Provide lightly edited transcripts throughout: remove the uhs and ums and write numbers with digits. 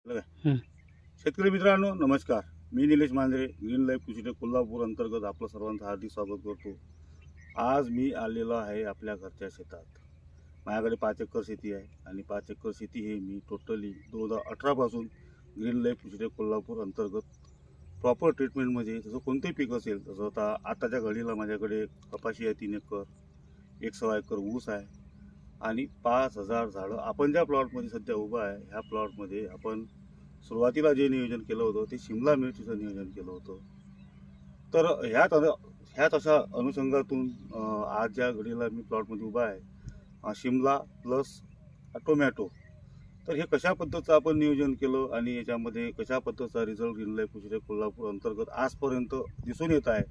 हं. शेतकरी मित्रांनो नमस्कार. मी निलेश मांजरे, ग्रीन लाईफ कृषी कोल्हापूर अंतर्गत आपलं सर्वांचं हार्दिक स्वागत करतो. आज मी आलेलो आहे आपल्या घरच्या शेतात. माझ्याकडे 5 एकर शेती आहे आणि 5 एकर शेती हे मी टोटली 2018 पासून ग्रीन लाईफ कृषी कोल्हापूर अंतर्गत प्रॉपर ट्रीटमेंटमध्ये जसं कोणतेही पीक असेल तसं आताच्या घडीला माझ्याकडे कपाशी आहे 3 एकर, 1.25 एकर ऊस आहे आणि 5000 झाडं. आपण ज्या प्लॉटमध्ये सध्या उभा आहे ह्या प्लॉटमध्ये आपण सुरुवातीला जे नियोजन केलं होतं ते शिमला मिरचीचं नियोजन केलं होतं. तर ह्यात अशा अनुषंगातून आज ज्या घडीला मी प्लॉटमध्ये उभा आहे शिमला प्लस टोमॅटो. तर हे कशा पद्धतीचं आपण नियोजन केलं आणि याच्यामध्ये कशा पद्धतीचा रिझल्ट ग्रीन लाईफ कृषी कोल्हापूर अंतर्गत आजपर्यंत दिसून येत आहे,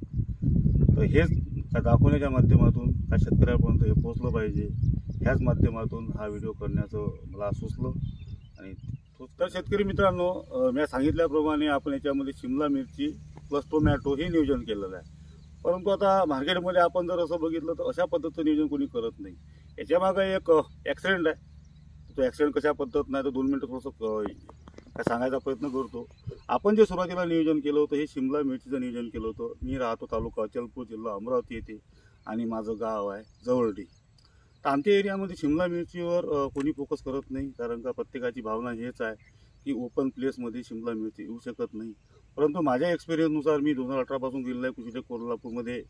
तर हेच दाखवण्याच्या माध्यमातून का शेतकऱ्यापर्यंत हे पोहोचलं पाहिजे, ह्याच माध्यमातून हा व्हिडिओ करण्याचं मला सुचलं. आणि तर शेतकरी मित्रांनो, मी सांगितल्याप्रमाणे आपण याच्यामध्ये शिमला मिरची प्लस टोमॅटो हे नियोजन केलेलं आहे. परंतु आता मार्केटमध्ये आपण जर असं बघितलं तर अशा पद्धतीचं नियोजन कोणी करत नाही. याच्यामागे एक ॲक्सिडेंट आहे. तो ॲक्सिडेंट कशा पद्धत नाही तर 2 मिनटं थोडंसं काय सांगायचा प्रयत्न करतो. आपण जे सुरुवातीला नियोजन केलं होतं हे शिमला मिरचीचं नियोजन केलं होतं. मी राहतो तालुका अचलपूर, जिल्हा अमरावती येथे आणि माझं गाव आहे जवळडी. तर आमच्या एरियामध्ये शिमला मिरचीवर कोणी फोकस करत नाही, कारण का प्रत्येकाची भावना हेच आहे की ओपन प्लेसमध्ये शिमला मिरची येऊ शकत नाही. परंतु माझ्या एक्सपिरियन्सनुसार मी 2018 पासून ग्रीन लाईफ कृषी कोल्हापूरमध्ये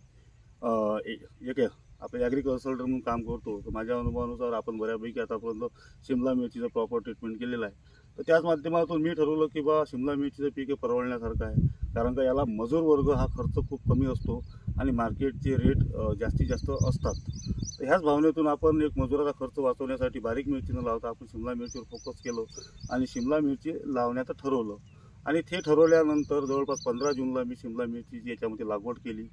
एक आपलं ॲग्रिकल्चर म्हणून काम करतो. तर माझ्या अनुभवानुसार आपण बऱ्यापैकी आतापर्यंत शिमला मिरचीचं प्रॉपर ट्रीटमेंट केलेलं आहे. तर त्याच माध्यमातून मी ठरवलं की बा शिमला मिरचीचं पीक हे परवडण्यासारखं आहे, कारण का याला मजूर वर्ग हा खर्च खूप कमी असतो आणि मार्केटचे रेट जास्तीत जास्त असतात. तर ह्याच भावनेतून आपण एक मजुराचा खर्च वाचवण्यासाठी बारीक मिरची न लावता आपण शिमला मिरचीवर फोकस केलं आणि शिमला मिरची लावण्याचं ठरवलं. आणि ते ठरवल्यानंतर जवळपास 15 जूनला मी शिमला मिरचीची याच्यामध्ये लागवड केली.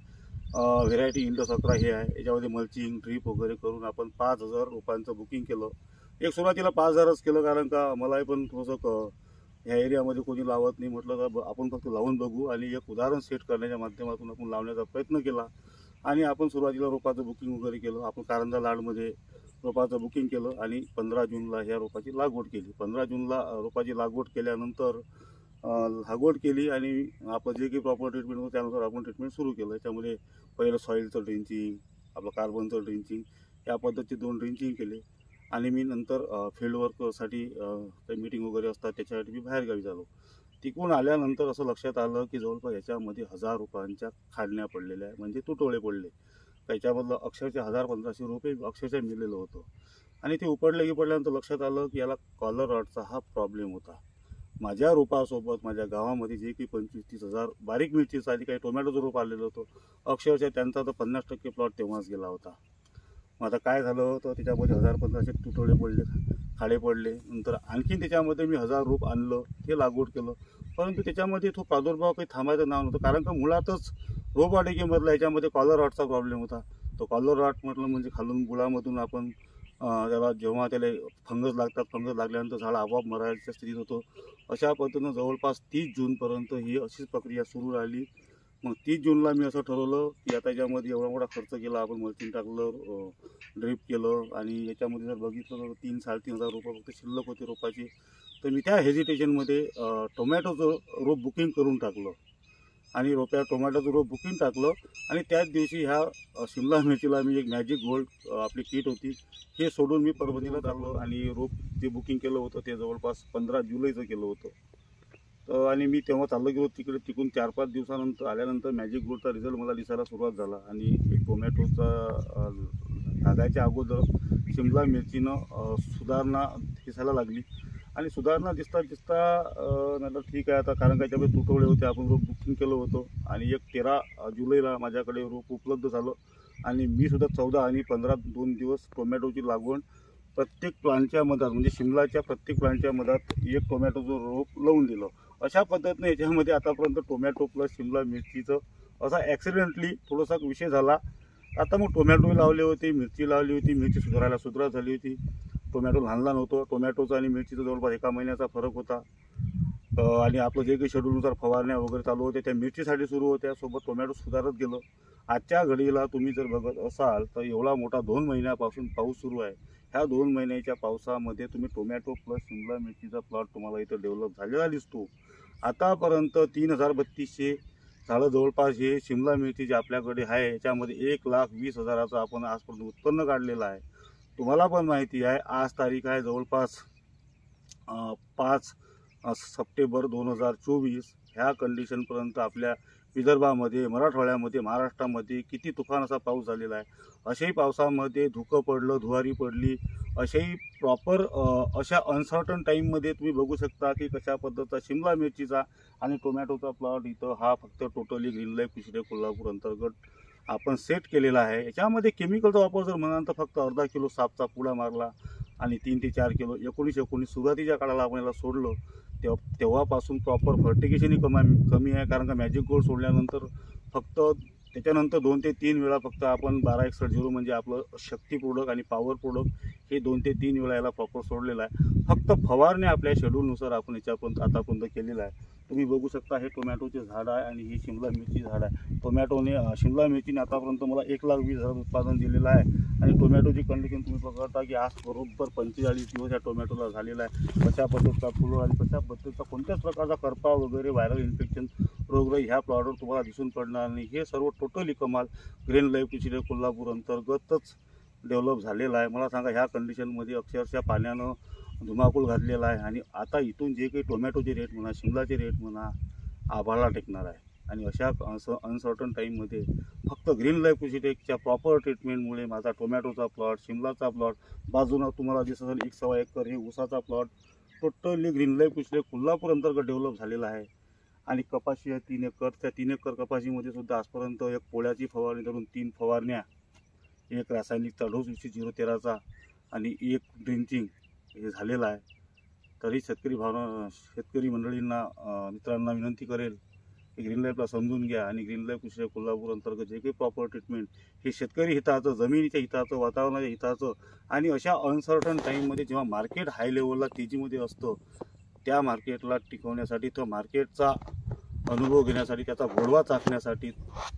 व्हेरायटी इंडस 11 हे आहे. याच्यामध्ये मल्चिंग ड्रीप वगैरे करून आपण 5000 रोपांचं बुकिंग केलं. एक सुरुवातीला 5000च केलं, कारण का मलाही पण थोडंसं ह्या एरियामध्ये कोणी लावत नाही, म्हटलं तर आपण फक्त लावून बघू आणि एक उदाहरण सेट करण्याच्या माध्यमातून आपण लावण्याचा प्रयत्न केला. आणि आपण सुरुवातीला रोपाचं बुकिंग वगैरे केलं. आपण कारंजा लाडमध्ये रोपाचं बुकिंग केलं आणि 15 जूनला ह्या रोपाची लागवड केली. 15 जूनला रोपाची लागवड केल्यानंतर लागवड केली आणि आपलं जे काही प्रॉपर ट्रीटमेंट होतं त्यानुसार आपण ट्रीटमेंट सुरू केलं. त्याच्यामध्ये पहिलं सॉईलचं ड्रिंचिंग, आपलं कार्बनचं ड्रिंचिंग, या पद्धतीचे 2 ड्रिंचिंग केले. आणि मी नंतर फील्डवर्कसाठी काही मीटिंग वगैरे असतात त्याच्यासाठी मी बाहेरगावी झालो. तिकडून आल्यानंतर असं लक्षात आलं की जवळपास याच्यामध्ये 1000 रुपयांच्या खाडण्या पडलेल्या आहे, म्हणजे तुटवडे पडले. त्याच्यामधलं अक्षरशः 1000-1500 रुपये अक्षरशः मिळालेलं होतं. आणि ते उपडल्यानंतर लक्षात आलं की याला कॉलर रॉटचा हा प्रॉब्लेम होता. माझ्या रोपासोबत माझ्या गावामध्ये जे काही 25-30 हजार बारीक मिरचीचं आणि काही टोमॅटोचं रोप आलेलं होतं, अक्षरशः त्यांचा तर 50% प्लॉट तेव्हाच गेला होता. मग आता काय झालं होतं, त्याच्यामध्ये 1000-1500 तुटवडे पडले, खाडे पडले. नंतर आणखीन त्याच्यामध्ये मी 1000 रोप आणलं, ते लागवड केलं. परंतु त्याच्यामध्ये तो प्रादुर्भाव काही थांबायचं नाव नव्हतं, कारण का मुळातच रोपवाटिकेमधला याच्यामध्ये कॉलर रॉटचा प्रॉब्लेम होता. तो कॉलर रॉट म्हटलं म्हणजे खालून बुडामधून आपण त्याला जेव्हा त्याला फंगस लागतात, फंगस लागल्यानंतर झाड आपोआप मरायच्या स्थितीत होतो. अशा पद्धतीनं जवळपास 30 जूनपर्यंत ही अशीच प्रक्रिया सुरू राहिली. मग 30 जूनला मी असं ठरवलं की आता याच्यामध्ये एवढा मोठा खर्च केला, आपण मल्चिंग टाकलं, ड्रिप केलं आणि याच्यामध्ये जर बघितलं तर 3-3.5 रुपये फक्त शिल्लक होते रोपाची. तर मी त्या हेजिटेशनमध्ये टोमॅटोचं रोप बुकिंग करून टाकलं आणि टोमॅटोचं रोप बुकिंग टाकलं. आणि त्याच दिवशी ह्या शिमला मिरचीला मी एक मॅजिक गोल्ड आपली किट होती हे सोडून मी परभणीला टाकलं आणि रोप जे बुकिंग केलं होतं ते जवळपास 15 जुलैचं केलं होतं. आणि मी तेव्हा चाललो गेलो तिकडे. तिकडून 4-5 दिवसानंतर आल्यानंतर मॅजिक गोल्डचा रिझल्ट मला दिसायला सुरुवात झाला आणि टोमॅटोचा लागायच्या अगोदर शिमला मिरचीनं सुधारणा दिसायला लागली. आणि सुधारणा दिसता नंतर ठीक आहे आता, कारण का त्याच्यामध्ये तुटवडे होते, आपण रोप बुकिंग केलं होतं. आणि एक 13 जुलैला माझ्याकडे रोप उपलब्ध झालं आणि मी सुद्धा 14 आणि 15 2 दिवस टोमॅटोची लागवड प्रत्येक प्लांटच्या मधात, म्हणजे शिमलाच्या प्रत्येक प्लांटच्या मधात एक टोमॅटोचं रोप लावून दिलं. अशा पद्धतीने याच्यामध्ये आतापर्यंत टोमॅटो प्लस शिमला मिरचीचं असा ॲक्सिडेंटली थोडासा विषय झाला. आता मग टोमॅटो लावले होते, मिरची लावली होती, मिरची सुधार झाली होती. टोमॅटो लहान होतं. टोमॅटोचं आणि मिरचीचं जवळपास 1 महिन्याचा फरक होता. आणि आपलं जे काही शेड्यूलनुसार फवारण्या वगैरे चालू होत्या त्या मिरचीसाठी सुरू होत्या, सोबत टोमॅटो सुधारत गेलं. आजच्या घडीला तुम्ही जर बघत असाल तर एवढा मोठा 2 महिन्यापासून पाऊस सुरू आहे. ह्या 2 महिन्याच्या पावसामध्ये तुम्ही टोमॅटो प्लस शिमला मिरचीचा प्लॉट तुम्हाला इथं डेव्हलप झालेला दिसतो. आतापर्यंत 3000-3200 झाडं जवळपास हे शिमला मिरची जी आपल्याकडे आहे याच्यामध्ये 1,20,000चं आपण आजपर्यंत उत्पन्न काढलेलं आहे. तुम्हाला पण माहिती आहे आज तारीख आहे जवळपास 5 सप्टेंबर 2024. ह्या कंडिशनपर्यंत आपल्या विदर्भामध्ये, मराठवाड्यामध्ये, महाराष्ट्रामध्ये किती तुफान असा पाऊस झालेला आहे. अशाही पावसामध्ये धुकं पडलं, धुवारी पडली, अशाही प्रॉपर अशा अनसर्टन टाईममध्ये तुम्ही बघू शकता की कशा पद्धतीचा शिमला मिरचीचा आणि टोमॅटोचा प्लॉट इथं हा फक्त टोटली ग्रीन लाईफ कृषी कोल्हापूर अंतर्गत आपण सेट केलेला आहे. याच्यामध्ये केमिकलचा वापर जर म्हणाल तर फक्त अर्धा किलो सापचा पुडा मारला आणि 3 ते 4 किलो 19 सुरुवातीच्या काळाला आपण याला सोडलं तेव्हापासून प्रॉपर फर्टिगेशनही कमी आहे. कारण का मॅजिक गोल्ड सोडल्यानंतर फक्त त्याच्यानंतर 2 ते 3 वेळा फक्त आपण 1261 म्हणजे आपलं शक्ती प्रोडक्ट आणि पॉवर प्रोडक्ट हे 2 ते 3 वेळा याला प्रॉपर सोडलेलं आहे. फक्त फवारणी आपल्या शेड्यूलनुसार आपण याच्यापर्यंत आतापर्यंत केलेलं आहे. तुम्ही बघू शकता हे टोमॅटोचे झाड आहे आणि ही शिमला मिरची झाड आहे. टोमॅटोने शिमला मिरचीने आतापर्यंत मला 1,20,000 उत्पादन दिलेलं आहे. आणि टोमॅटोची कंडिशन तुम्ही बघता की आज बरोबर 45 दिवस या टोमॅटोला झालेला आहे. कशा पद्धतीचा फुलं आणि कशा पद्धतीचा कोणत्याच प्रकारचा करपा वगैरे व्हायरल इन्फेक्शन रोगराई ह्या प्लॉटवर तुम्हाला दिसून पडणार नाही. हे सर्व टोटली कमाल ग्रीन लाईफ कृषी कोल्हापूर अंतर्गतच डेव्हलप झालेलं आहे. मला सांगा ह्या कंडिशनमध्ये अक्षरशः पाण्यानं धुमाकूळ घातलेला आहे. आणि आता इथून जे काही टोमॅटोचे रेट म्हणा, शिमलाचे रेट म्हणा, आभाळाला टेकणार आहे. आणि अशा अनसर्टन टाईममध्ये फक्त ग्रीन लाईफ कृषीटेकच्या प्रॉपर ट्रीटमेंटमुळे माझा टोमॅटोचा प्लॉट, शिमलाचा प्लॉट, बाजूनं तुम्हाला दिसत असेल 1 एकर हे ऊसाचा प्लॉट टोटली ग्रीन लाईफ कृषी कोल्हापूर अंतर्गत डेव्हलप झालेला आहे. आणि कपाशी आहे 3 एकर. त्या 3 एकर कपाशीमध्ये सुद्धा आजपर्यंत 1 पोळ्याची फवारणी धरून 3 फवारण्या, 1 रासायनिकचा डोस 013चा आणि 1 ड्रिंचिंग हे झालेलं आहे. तरी शेतकरी मंडळींना, मित्रांना विनंती करेल की ग्रीन लाईफला समजून घ्या आणि ग्रीन लाईफ कृषी कोल्हापूर अंतर्गत जे काही प्रॉपर ट्रीटमेंट हे शेतकरी हिताचं, जमिनीच्या हिताचं, वातावरणाच्या हिताचं आणि अशा अनसर्टन टाईममध्ये जेव्हा मार्केट हाय लेवलला तेजीमध्ये असतं त्या मार्केटला टिकवण्यासाठी, तो मार्केटचा अनुभव घेण्यासाठी, त्याचा गोडवा चाखण्यासाठी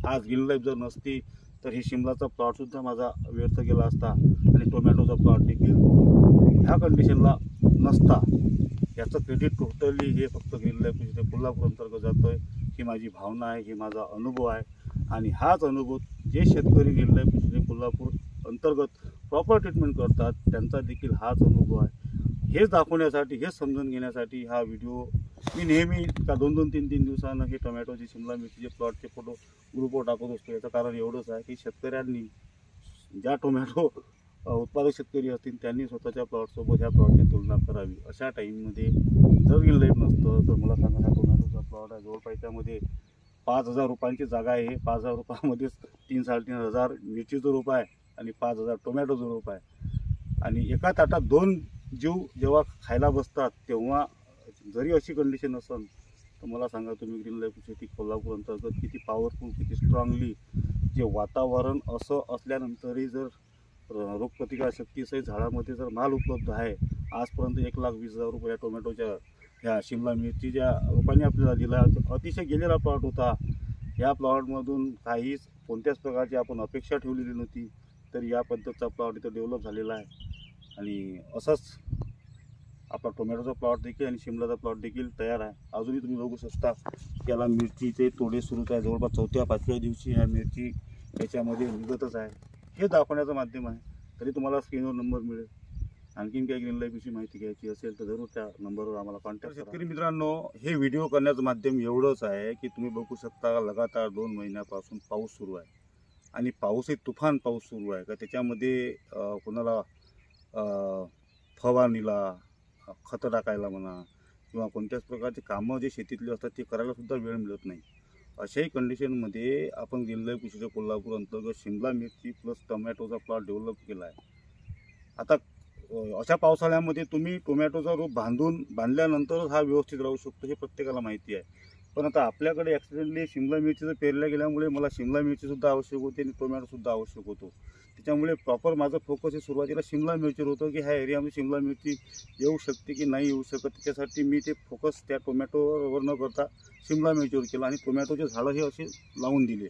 आज ग्रीन लाईफ जर नसती तर ही शिमलाचा प्लॉटसुद्धा माझा व्यर्थ गेला असता आणि टोमॅटोचा प्लॉट देखील ह्या कंडिशनला नसता. याचं क्रेडिट टोटली हे फक्त ग्रीन लाईफ कृषी कोल्हापूर अंतर्गत जातं आहे. ही माझी भावना आहे, ही माझा अनुभव आहे. आणि हाच अनुभव जे शेतकरी ग्रीन लाईफ कृषी कोल्हापूर अंतर्गत प्रॉपर ट्रीटमेंट करतात त्यांचा देखील हाच अनुभव आहे. हेच दाखवण्यासाठी, हेच समजून घेण्यासाठी हा व्हिडिओ मी नेहमी का 2-2, 3-3 दिवसानं हे टोमॅटोचे, शिमला मिरचीचे प्लॉटचे फोटो ग्रुपवर टाकत असतो. याचं कारण एवढंच आहे की शेतकऱ्यांनी, ज्या टोमॅटो उत्पादक शेतकरी असतील त्यांनी स्वतःच्या प्लॉटसोबत ह्या प्लॉटची तुलना करावी. अशा टाईममध्ये जर ग्रीन लाईफ नसतं तर मला सांगा हा टोमॅटोचा प्लॉट आहे जवळपास त्यामध्ये 5,000 रुपयांची जागा आहे. 5,000 रुपयामध्येच 3-3,500 मिरचीचं रोप आहे आणि 5,000 टोमॅटोचं रोप आहे. आणि एका ताटात 2 जीव जेव्हा खायला बसतात तेव्हा जरी अशी कंडिशन असेल तर मला सांगा तुम्ही ग्रीन लाईफ कृषी कोल्हापूर अंतर्गत किती पॉवरफुल, किती स्ट्रॉंगली जे वातावरण असं असल्यानंतरही जर रोगप्रतिकार शक्तीसहित झाडामध्ये जर माल उपलब्ध आहे. आजपर्यंत 1,20,000 रुपये टोमॅटोच्या ह्या शिमला मिरचीच्या रोपांनी आपल्याला दिला. अतिशय गेलेला प्लॉट होता. या प्लॉटमधून काहीच कोणत्याच प्रकारची आपण अपेक्षा ठेवलेली नव्हती. तर या पद्धतीचा प्लॉट इथं डेव्हलप झालेला आहे. आणि असंच आपला टोमॅटोचा प्लॉट देखील आणि शिमलाचा प्लॉट देखील तयार आहे. अजूनही तुम्ही बघू शकता त्याला मिरचीचे तोडे सुरूच आहे. जवळपास 4थ्या-5व्या दिवशी ह्या मिरची याच्यामध्ये निघतच आहे. हे दाखवण्याचं माध्यम आहे. तरी तुम्हाला स्क्रीनवर नंबर मिळेल. आणखीन काही ग्रीन लाईफची माहिती घ्यायची असेल तर जरूर त्या नंबरवर आम्हाला कॉन्टॅक्ट करा. शेतकरी मित्रांनो, हे व्हिडिओ करण्याचं माध्यम एवढंच आहे की तुम्ही बघू शकता लगातार 2 महिन्यापासून पाऊस सुरू आहे. आणि पाऊसही तुफान पाऊस सुरू आहे का त्याच्यामध्ये कोणाला फवारणीला, खतं टाकायला म्हणा किंवा कोणत्याच प्रकारचे कामं जे शेतीतले असतात ते करायलासुद्धा वेळ मिळत नाही. अशाही कंडिशनमध्ये आपण ग्रीन लाईफ कृषी कोल्हापूर अंतर्गत शिमला मिरची प्लस टोमॅटोचा प्लॉट डेव्हलप केला आहे. आता अशा पावसाळ्यामध्ये तुम्ही टोमॅटोचा रोप बांधल्यानंतरच हा व्यवस्थित राहू शकतो हे प्रत्येकाला माहिती आहे. पण आता आपल्याकडे ॲक्सिडेंटली शिमला मिरचीचं पेरल्या गेल्यामुळे मला शिमला मिरचीसुद्धा आवश्यक होती आणि टोमॅटोसुद्धा आवश्यक होतो. त्याच्यामुळे प्रॉपर माझं फोकस हे सुरुवातीला शिमला मिरचीवर होतं की ह्या एरियामध्ये शिमला मिरची येऊ शकते की नाही येऊ शकत. त्याच्यासाठी मी ते फोकस त्या टोमॅटोवर न करता शिमला मिरचीवर केला आणि टोमॅटोचे झाडं हे असे लावून दिले.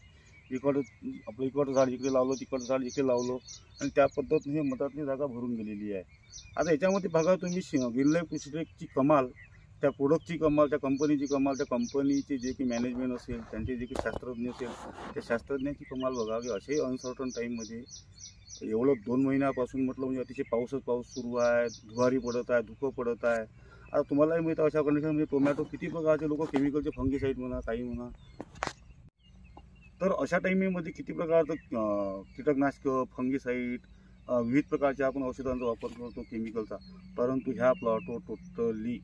इकडं आपलं इकडचं झाड इकडे लावलं, तिकडचं झाड इकडे लावलं आणि त्या पद्धतीने हे मधातली जागा भरून गेलेली आहे. आता याच्यामध्ये बघा तुम्ही ग्रीनलाईफ कृषीटेकची कमाल, त्या प्रोडक्टची कमाल, त्या कंपनीची कमाल, त्या कंपनीचे जे काही मॅनेजमेंट असेल, त्यांचे जे काही शास्त्रज्ञ असेल, त्या शास्त्रज्ञाची कमाल बघा की असे अनसर्टन टाईममध्ये एवढं 2 महिन्यापासून म्हटलं म्हणजे अतिशय पाऊस सुरू आहे, धुवारी पडत आहे, धुकं पडत आहे. आता तुम्हालाही माहिती आहे अशा कंडिशनमध्ये टोमॅटो किती प्रकारचे लोक केमिकलचे फंगिसाईड म्हणा काही म्हणा, तर अशा टाईमिंगमध्ये किती प्रकारचं कीटकनाशकं, फंगिसाईड, विविध प्रकारच्या आपण औषधांचा वापर करतो केमिकलचा, परंतु ह्या प्लॉटवर टोटली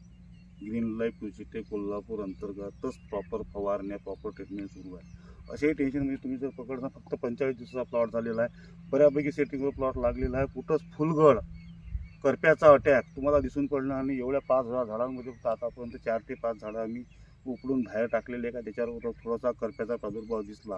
ग्रीनलाईफ कृषीटेक कोल्हापूर अंतर्गतच प्रॉपर फवारण्या, प्रॉपर ट्रीटमेंट सुरू आहे. अशाही टेन्शनमध्ये तुम्ही जर पकडता, फक्त 45 दिवसाचा प्लॉट झालेला आहे, बऱ्यापैकी सेटिंगवर प्लॉट लागलेला आहे, कुठंच फुलगड करप्याचा अटॅक तुम्हाला दिसून पडणार नाही. एवढ्या 5,000 झाडांमध्ये फक्त आतापर्यंत 4 ते 5 झाडं आम्ही उपडून बाहेर टाकलेले का त्याच्यावर थोडासा करप्याचा प्रादुर्भाव दिसला,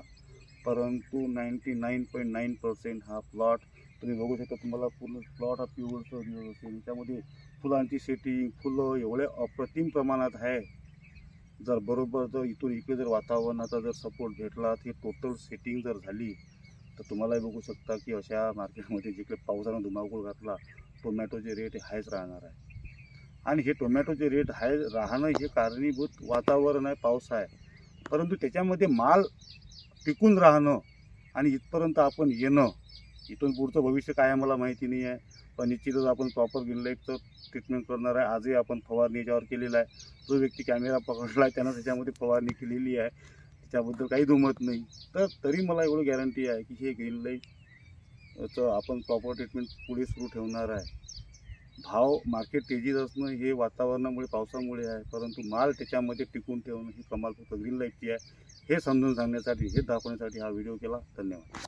परंतु 99.9% हा प्लॉट तुम्ही बघू शकता. तुम्हाला पूर्ण प्लॉट हा पिवळसर दिसत असेल. त्यामध्ये फुलांची सेटिंग, फुलं एवढे अप्रतिम प्रमाणात आहे. जर बरोबर जर इथून इकडे जर वातावरणाचा जर सपोर्ट भेटला, ही टोटल सेटिंग जर झाली, तर तुम्हालाही बघू शकता की अशा मार्केटमध्ये जिकडे पावसानं धुमाकूळ घातला, टोमॅटोचे रेट हे हायच राहणार आहे. आणि हे टोमॅटोचे रेट हाय राहणं हे कारणीभूत वातावरण आहे, पाऊस आहे, परंतु त्याच्यामध्ये माल टिकून राहणं आणि इथपर्यंत आपण येणं, इथून पुढचं भविष्य काय मला माहिती नाही आहे, पण निश्चितच आपण प्रॉपर ग्रीनलाईफचं ट्रीटमेंट करणार आहे. आजही आपण फवारणी याच्यावर केलेला आहे. जो व्यक्ती कॅमेरा पकडला आहे त्यानं त्याच्यामध्ये फवारणी केलेली आहे, त्याच्याबद्दल काही दुमत नाही. तर तरी मला एवढं गॅरंटी आहे की हे ग्रीनलाईफचं आपण प्रॉपर ट्रीटमेंट पुढे सुरू ठेवणार आहे. भाव मार्केट तेजीत असणं हे वातावरणामुळे, पावसामुळे आहे, परंतु माल त्याच्यामध्ये टिकून ठेवणं ही कमाल फक्त ग्रीनलाईफची आहे. हे समजून सांगण्यासाठी, हे दाखवण्यासाठी हा व्हिडिओ केला. धन्यवाद.